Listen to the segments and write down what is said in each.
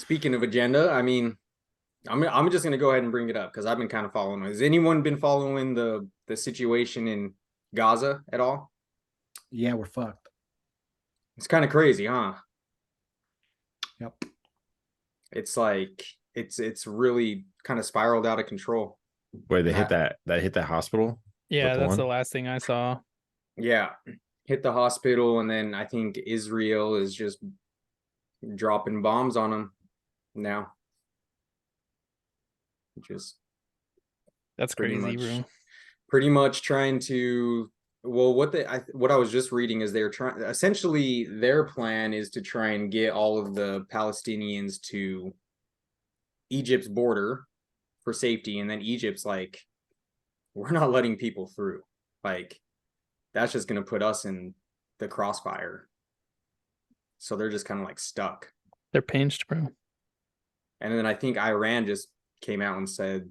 Speaking of agenda, I mean, I'm just gonna go ahead and bring it up because I've been kind of following. Has anyone been following the situation in Gaza at all? Yeah, we're fucked. It's kind of crazy, huh? Yep. It's like it's really kind of spiraled out of control. Where they hit I, that hospital with Yeah, the that's the one. last thing I saw. yeah, hit the hospital, and then I think Israel is just dropping bombs on them now. Just That's pretty crazy, much bro. pretty much trying to what I was just reading is they're trying essentially their plan is to try and get all of the Palestinians to Egypt's border for safety, and then Egypt's like, we're not letting people through. Like, that's just gonna put us in the crossfire. So they're just kind of like stuck. They're pinched, bro. And then I think Iran just came out and said,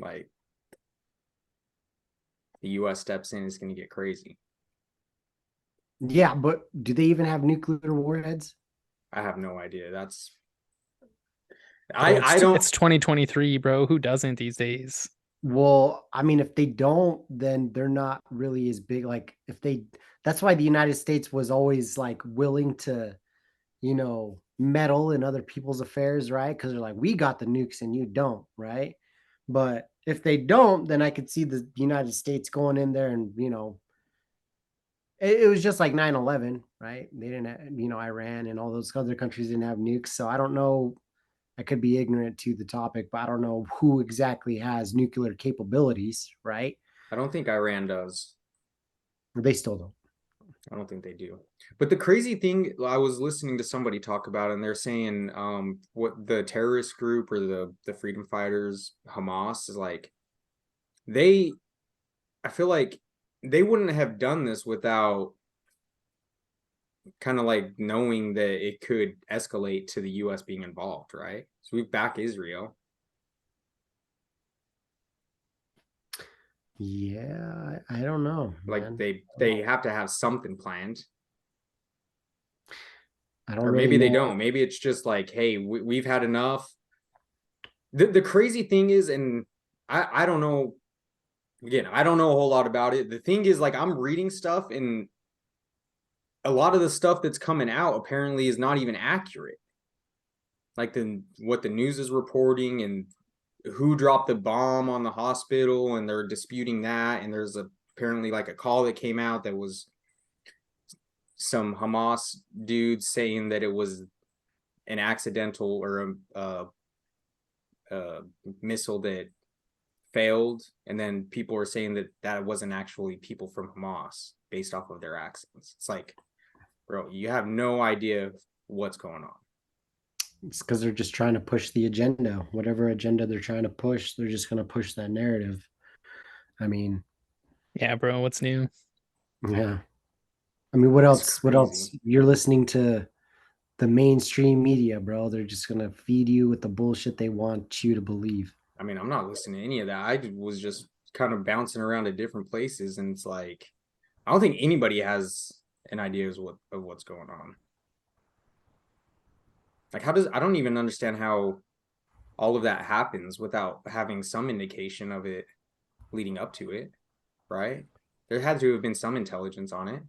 like, the US steps in, it's gonna get crazy. Yeah, but do they even have nuclear warheads? I have no idea. That's Bro, I don't. it's 2023, bro. Who doesn't these days? Well, I mean, if they don't, then they're not really as big. Like, if they, that's why the United States was always like willing to, meddle in other people's affairs, right? Because they're like, we got the nukes and you don't, right? But if they don't, then I could see the United States going in there and, it was just like 9/11, right? They didn't have, Iran and all those other countries didn't have nukes. So I don't know. I could be ignorant to the topic, but I don't know who exactly has nuclear capabilities, right? I don't think Iran does. They still don't. I don't think they do. But the crazy thing, I was listening to somebody talk about, and they're saying, what the terrorist group or the freedom fighters, Hamas, is like, they, I feel like they wouldn't have done this without kind of like knowing that it could escalate to the US being involved, right? So we back Israel. Yeah, I don't know, Like man. they have to have something planned. I don't Or really maybe they know. don't. Maybe it's just like, hey, we've had enough. The crazy thing is, and I don't know, again, I don't know a whole lot about it. The thing is, like, I'm reading stuff, and a lot of the stuff that's coming out apparently is not even accurate. Like what the news is reporting and who dropped the bomb on the hospital, and they're disputing that. And there's apparently like a call that came out that was some Hamas dudes saying that it was an accidental or a missile that failed, and then people are saying that that wasn't actually people from Hamas based off of their accents. It's like, bro, you have no idea what's going on. It's because they're just trying to push the agenda. Whatever agenda they're trying to push, they're just going to push that narrative. I mean, Yeah, bro. What's new? yeah. I mean, what It's else? What else? crazy. You're listening to the mainstream media, bro. They're just going to feed you with the bullshit they want you to believe. I mean, I'm not listening to any of that. I was just kind of bouncing around to different places, and it's like, I don't think anybody has an idea of what's going on. Like, how does I don't even understand how all of that happens without having some indication of it leading up to it, right? There had to have been some intelligence on it,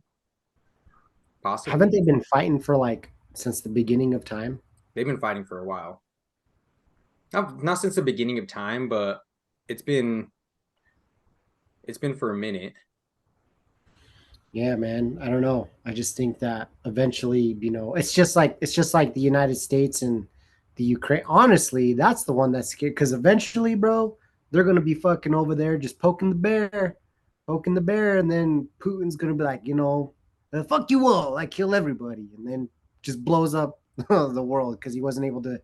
Haven't possibly. they been fighting for like since the beginning of time? They've been fighting for a while. Not since the beginning of time, but it's been it's been for a minute. Yeah, man. I don't know. I just think that eventually, it's just like the United States and the Ukraine. Honestly, that's the one that's scared because eventually, bro, they're gonna be fucking over there just poking the bear, and then Putin's gonna be like, fuck you all, like kill everybody, and then just blows up the world because he wasn't able to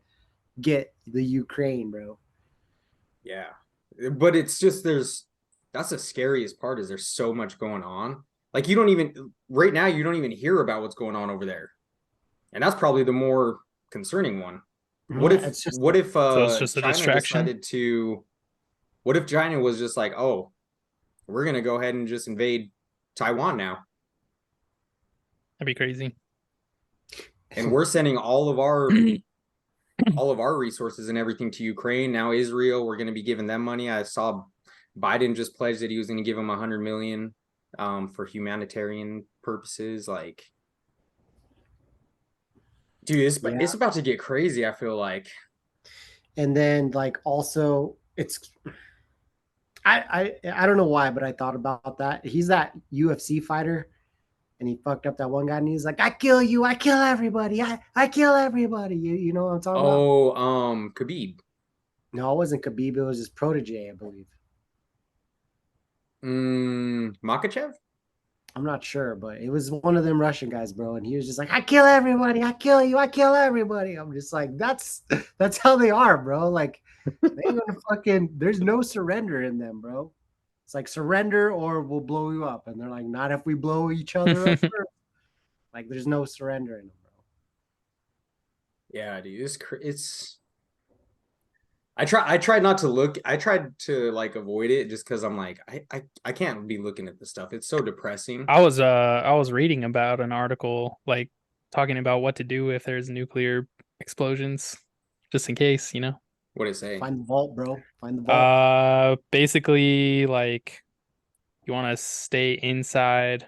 get the Ukraine, bro. Yeah. But it's just that's the scariest part is there's so much going on. Like you don't even right now you don't even hear about what's going on over there. And that's probably the more concerning one. What Yeah, if it's just what if So it's just a China distraction. decided to what if China was just like, "Oh, we're going to go ahead and just invade Taiwan now." That'd be crazy. And we're sending all of our all of our resources and everything to Ukraine. Now Israel, we're going to be giving them money. I saw Biden just pledged that he was going to give them 100 million for humanitarian purposes. Like, dude, it's about to get crazy. I feel like. And then like also it's I don't know why, but I thought about that. He's that UFC fighter, and he fucked up that one guy, and he's like, "I kill you, I kill everybody, I kill everybody." You know what I'm talking about? Oh, Khabib. No, it wasn't Khabib. It was his protege, I believe. Makachev. I'm not sure, but it was one of them Russian guys, bro. And he was just like, "I kill everybody, I kill you, I kill everybody." I'm just like, that's how they are, bro. Like, they ain't gonna fucking. There's no surrender in them, bro. It's like surrender or we'll blow you up, and they're like, not if we blow each other up first. Like, there's no surrender in them, bro. Yeah, dude, it's. I tried not to look. I tried to like avoid it just because I'm like, I can't be looking at this stuff. It's so depressing. I was reading about an article like talking about what to do if there's nuclear explosions, just in case, you know. What did it say? Find the vault, bro. Find the vault. Basically, like you want to stay inside.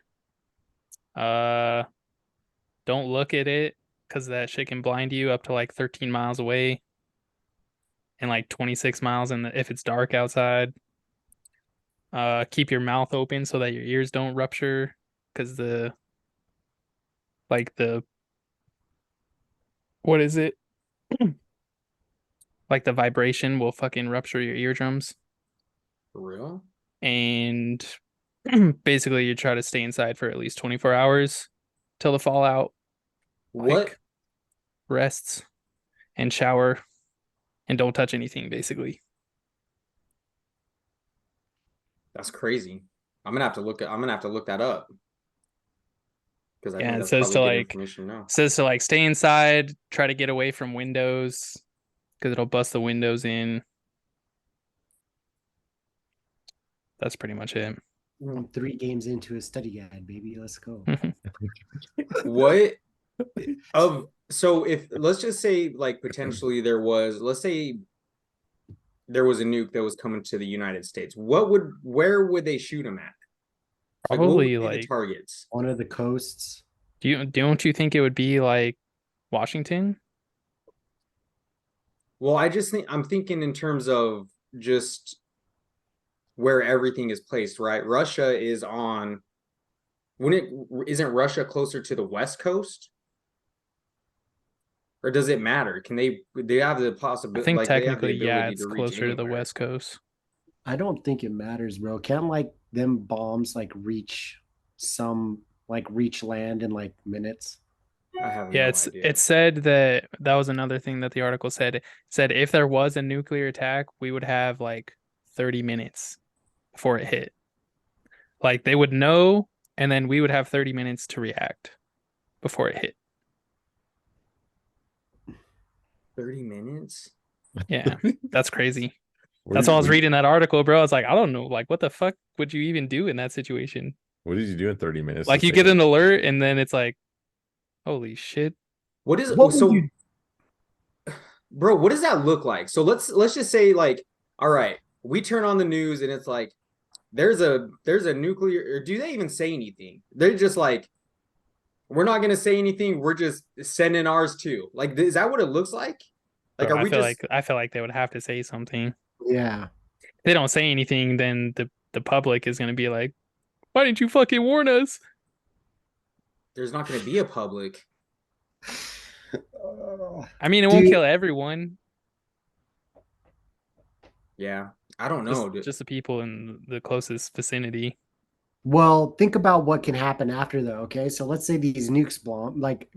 Don't look at it because that shit can blind you up to like 13 miles away, and like 26 miles if it's dark outside. Keep your mouth open so that your ears don't rupture, because the what is it? Like the vibration will fucking rupture your eardrums. For real? And basically you try to stay inside for at least 24 hours till the fallout What? rests, and shower and don't touch anything, basically. That's crazy. I'm gonna have to look that up. Because I think It that's says to probably good like information now. stay inside, try to get away from windows because it'll bust the windows in. That's pretty much it. I'm 3 games into a study guide, baby. Let's go. What so if let's just say like potentially let's say there was a nuke that was coming to the United States, where would they shoot them at? Like, what would Probably be the like targets? One of the coasts. don't you think it would be like Washington? Well, I'm thinking in terms of just where everything is placed, right? Russia is on, isn't Russia closer to the West Coast? Or does it matter? They have the I possibility, think like they have the technically, yeah, ability it's to reach closer to the anywhere. West Coast. I don't think it matters, bro. Can't like them bombs like reach land in like minutes? I have Yeah, no idea. it said that was another thing that the article said. It said if there was a nuclear attack, we would have like 30 minutes before it hit. Like they would know, and then we would have 30 minutes to react before it hit. 30 minutes? Yeah, that's crazy. What That's did why I you- was reading that article, bro. I was like, I don't know, like what the fuck would you even do in that situation? What did you do in 30 minutes? Like to you save get it? an alert, and then it's like, holy shit. What is What would so you- bro, what does that look like? So let's just say like, all right, we turn on the news and it's like there's a nuclear, or do they even say anything? They're just like, we're not gonna say anything, we're just sending ours too. Like, is that what it looks like? Like, Bro, are we just I feel like they would have to say something. Yeah. If they don't say anything, then the public is gonna be like, why didn't you fucking warn us? there's not gonna be a public? I mean, it won't Dude. kill everyone. Yeah, I don't know. Just the people in the closest vicinity. Well, think about what can happen after though. Okay, so let's say these nukes bomb, like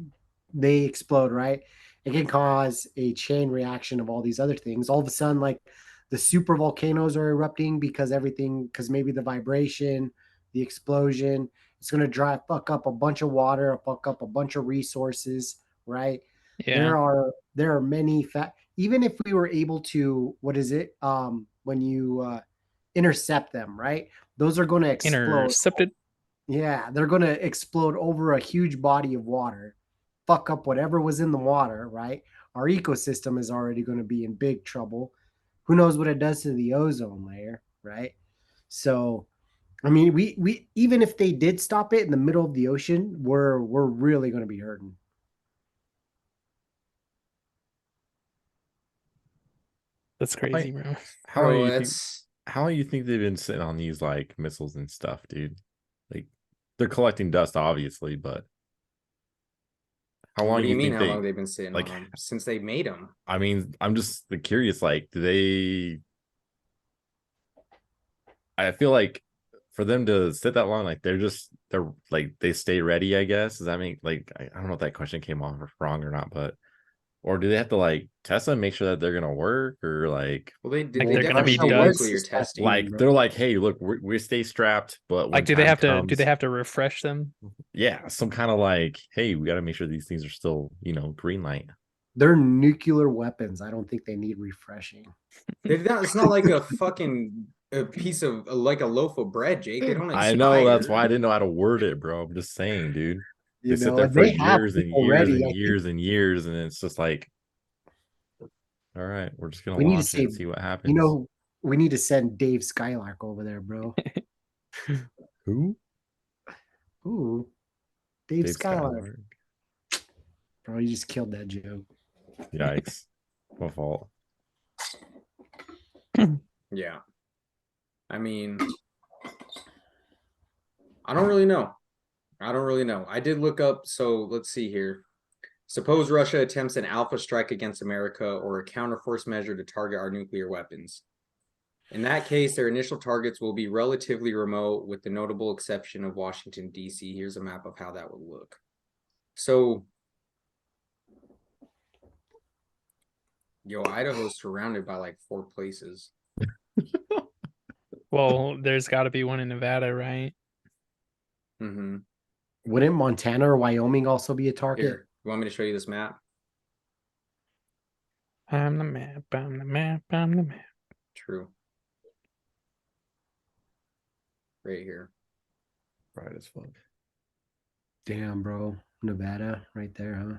they explode, right? It can cause a chain reaction of all these other things. All of a sudden, like the super volcanoes are erupting because maybe the vibration, the explosion, it's gonna fuck up a bunch of water, fuck up a bunch of resources, right? Yeah. There are many even if we were able to, what is it? When you intercept them, right? Those are going to explode. Intercepted. Yeah, they're going to explode over a huge body of water, fuck up whatever was in the water, right? our ecosystem is already going to be in big trouble. Who knows what it does to the ozone layer, right? So, I mean, we even if they did stop it in the middle of the ocean, we're really going to be hurting. That's crazy, bro. How long Bro, do you think? that's How long do you think they've been sitting on these like missiles and stuff, dude? Like they're collecting dust, obviously, but how long what do do you you mean think how long they've been sitting on like? them since they made them? I mean, I'm just curious. Like, do they? I feel like for them to sit that long, like they're like they stay ready. I guess does that mean like I don't know if that question came off wrong or not, but or do they have to like test them, make sure that they're gonna work, or like Well, they Like, they they're gonna definitely be did dust. nuclear Testing, testing. they're like, hey, look, we stay strapped, but when Like, do they time have to comes, do they have to refresh them? yeah, some kind of like, hey, we got to make sure these things are still, green light. They're nuclear weapons. I don't think they need refreshing. It's not like a piece of like a loaf of bread, Jake. They don't I know expire. that's why I didn't know how to word it, bro. I'm just saying, dude. They You sit know, there and for they have years and people years ready. and I think years and years, and it's just like, all right, we're just gonna we need to launch it and say, see what happens. you know, we need to send Dave Skylark over there, bro. Who? Ooh, Dave Dave Skylark. Skylark. Bro, you just killed that joke. Yikes. My fault. Yeah. I mean, I don't really know. I did look up, so let's see here. Suppose Russia attempts an alpha strike against America or a counterforce measure to target our nuclear weapons. In that case, their initial targets will be relatively remote, with the notable exception of Washington, D.C. Here's a map of how that would look. So, Idaho's surrounded by like 4 places. Well, there's got to be one in Nevada, right? Mm-hmm. Wouldn't Montana or Wyoming also be a target? Here, you want me to show you this map? I'm the map. I'm the map. I'm the map. True. Right here. Right as fuck. Damn, bro. Nevada right there, huh?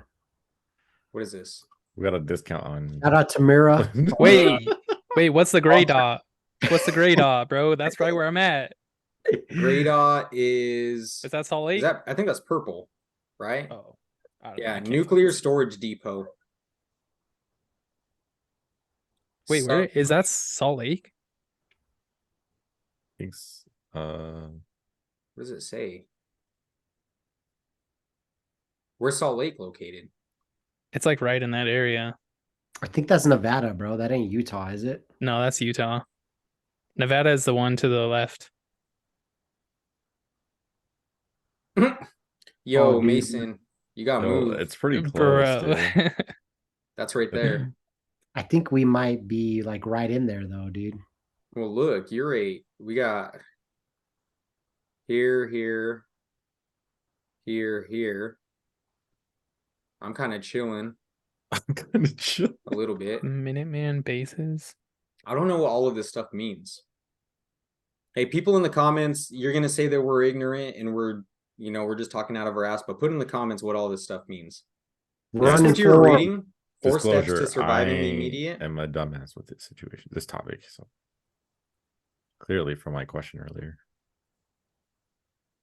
What is this? We got a discount on. Shout out to Mira. Wait, what's the gray dot? What's the gray dot, bro? That's right where I'm at. Gray dot is Is that Salt Lake? I think that's purple, right? Oh, I don't know. Yeah, I can't nuclear fucking see. storage depot. Wait, where is that? Salt Lake? Thanks. What does it say? Where's Salt Lake located? It's like right in that area. I think that's Nevada, bro. That ain't Utah, is it? No, that's Utah. Nevada is the one to the left. Yo, dude. Mason, you got moved. It's pretty close, Bro. dude. That's right there. I think we might be like right in there though, dude. Well, look, we got here, here. I'm kind of chilling I'm kind of chill. a little bit. Minuteman bases. I don't know what all of this stuff means. Hey, people in the comments, you're gonna say that we're ignorant and we're just talking out of our ass, but put in the comments what all this stuff means. We're Is this what you were uninformed. reading? 4 steps to Disclosure, surviving the I immediate. am a dumbass with this situation, this topic. So clearly from my question earlier.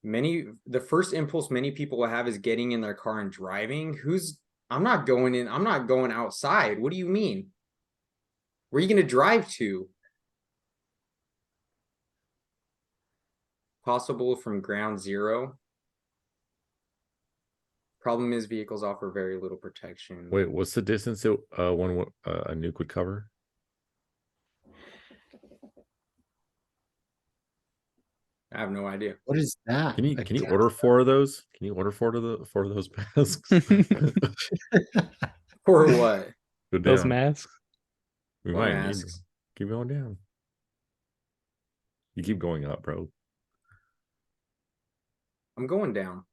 The first impulse many people will have is getting in their car and driving. I'm not going outside. What do you mean? Where are you going to drive to? Possible from ground zero. Problem is vehicles offer very little protection. Wait, what's the distance one a nuke would cover? I have no idea. What is that? Can you order 4 of those? Can you order 4 of those masks? Or what? Go Those down. masks. We What might need masks? them. Keep going down. You keep going up, bro. I'm going down.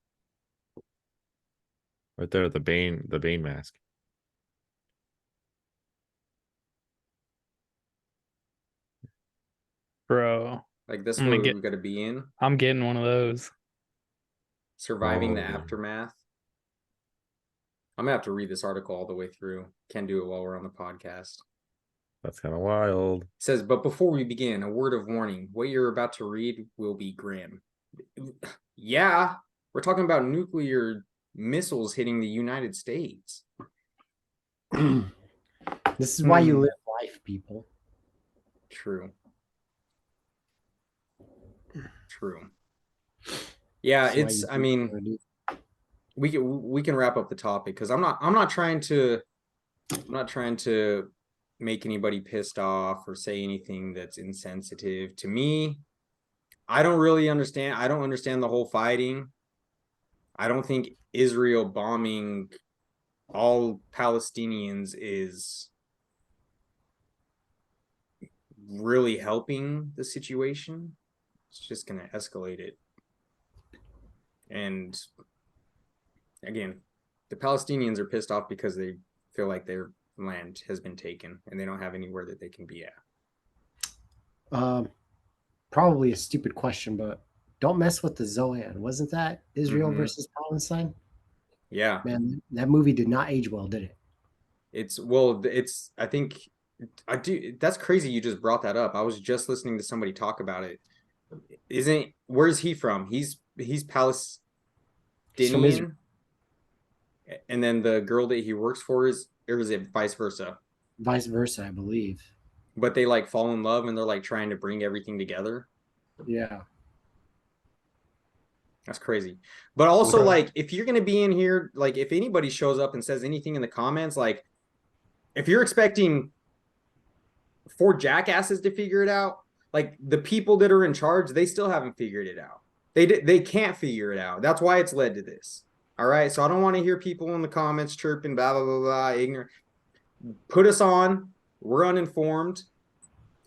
Right there, the Bane mask. Bro. Like this I'm one gonna get- we got to be in. I'm getting one of those. Surviving the Oh. aftermath. I'm gonna have to read this article all the way through. Can't do it while we're on the podcast. That's kind of wild. It says, but before we begin, a word of warning. What you're about to read will be grim. Yeah, we're talking about nuclear missiles hitting the United States. This is why you live life, people. True. Yeah, it's, I mean, we can wrap up the topic because I'm not trying to make anybody pissed off or say anything that's insensitive. To me, I don't understand the whole fighting. I don't think Israel bombing all Palestinians is really helping the situation. It's just going to escalate it. And again, the Palestinians are pissed off because they feel like their land has been taken and they don't have anywhere that they can be at. Probably a stupid question, but don't mess with the Zoan. Wasn't that Israel versus Palestine? Yeah. Man, that movie did not age well, did it? I think I do. That's crazy. You just brought that up. I was just listening to somebody talk about it. Where's he from? He's Palestinian. He's from Israel. And then the girl that he works for is, or is it vice versa? Vice versa, I believe. But they like fall in love and they're like trying to bring everything together. Yeah. That's crazy. But also, like, if you're going to be in here, like, if anybody shows up and says anything in the comments, like, if you're expecting 4 jackasses to figure it out, like, the people that are in charge, they still haven't figured it out. They can't figure it out. That's why it's led to this. All right. So I don't want to hear people in the comments chirping, blah, blah, blah, blah, ignorant. Put us on. We're uninformed,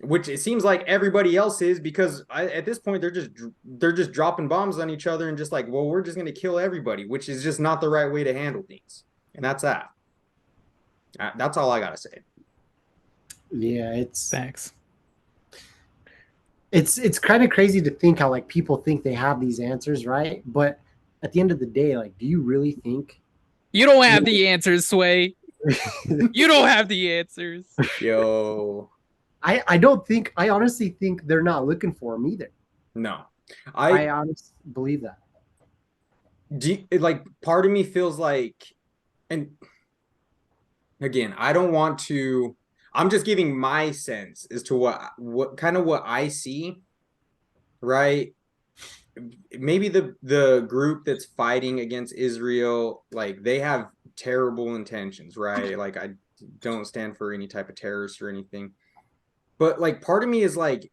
which it seems like everybody else is, because at this point they're just dropping bombs on each other and just like, well, we're just going to kill everybody, which is just not the right way to handle things. And that's that. That's all I got to say. Yeah, it's Thanks. It's kind of crazy to think how like people think they have these answers, right? But at the end of the day, like, do you really think you don't have the answers, Sway? You don't have the answers. Yo. I honestly think they're not looking for them either. No. I honestly believe that. Like, part of me feels like, and again, I don't want to, I'm just giving my sense as to what kind of what I see, right? Maybe the group that's fighting against Israel, like, they have terrible intentions, right? Like, I don't stand for any type of terrorist or anything. But like, part of me is like,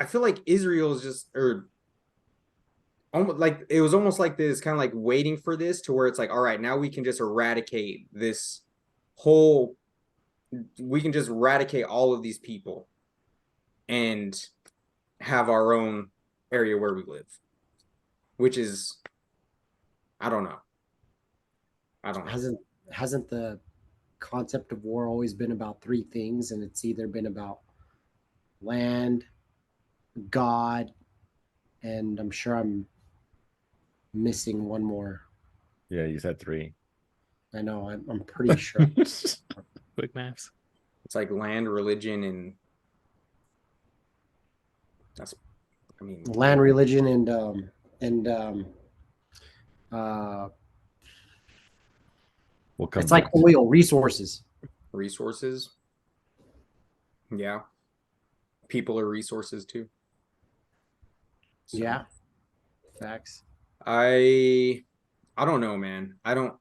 I feel like Israel is just, or almost like, it was almost like this kind of like waiting for this to where it's like, all right, now we can just eradicate this whole, we can just eradicate all of these people and have our own area where we live, which is, I don't know. Hasn't the concept of war always been about 3 things, and it's either been about land, God, and I'm sure I'm missing one more. Yeah, you said 3. I know, I'm pretty sure. Quick maps. It's like land, religion, and that's, I mean, land, religion, and it's like oil, resources. Yeah. People are resources too. So, yeah. Facts. I don't know, man. I don't.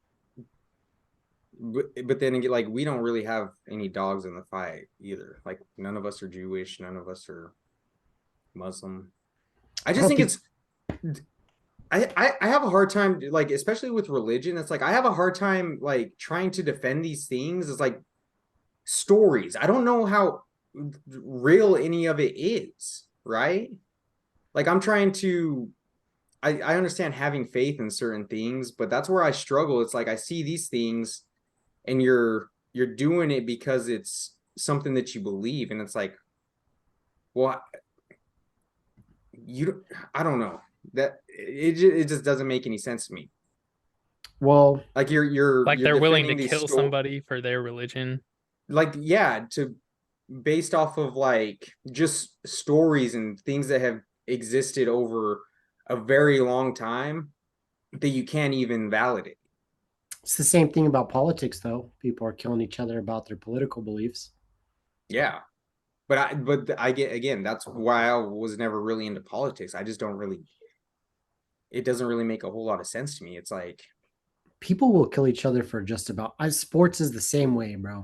But then again, like, we don't really have any dogs in the fight either. Like, none of us are Jewish. None of us are Muslim. I just think it's. I have a hard time, like, especially with religion. It's like, I have a hard time, like, trying to defend these things. It's like stories. I don't know how real any of it is, right? Like, I'm trying to, I understand having faith in certain things, but that's where I struggle. It's like, I see these things and you're doing it because it's something that you believe. And it's like, well, I don't know, that it just doesn't make any sense to me. Well, Like you're Like you're they're willing to defending these kill somebody for their religion. like yeah, to based off of like just stories and things that have existed over a very long time that you can't even validate. it's the same thing about politics, though. People are killing each other about their political beliefs. Yeah. But I get again, that's why I was never really into politics. I just don't really it doesn't really make a whole lot of sense to me. It's like People will kill each other for just about. Sports is the same way, bro.